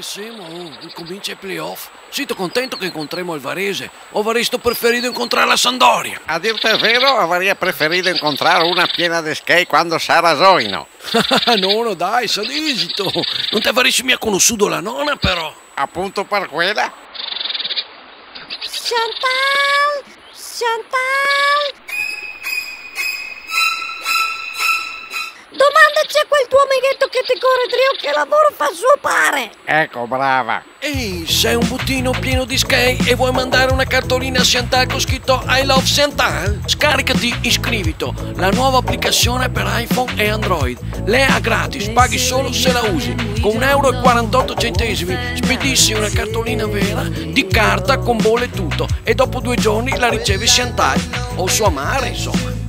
che siamo, incomincia i playoff. Sito contento che incontriamo il Varese. O avresti preferito incontrare la Sampdoria? A dirti il vero, avrei preferito incontrare una piena di skate quando sarà Zoino. No, dai, sadisito. Non ti avresti mai conosciuto la nonna, però. Appunto per quella. Chantal! Chantal! Domandaci a quel tuo amichetto che ti corre trio che lavoro fa suo pare. Ecco, brava. Ehi, sei un buttino pieno di skate e vuoi mandare una cartolina a Chantal con scritto I love Chantal? Scaricati Iscrivito, la nuova applicazione per iPhone e Android. Lei è gratis, paghi solo se la usi. Con 1,48 € spedissi una cartolina vera di carta con bolle e tutto e dopo 2 giorni la ricevi Chantal o sua madre, insomma.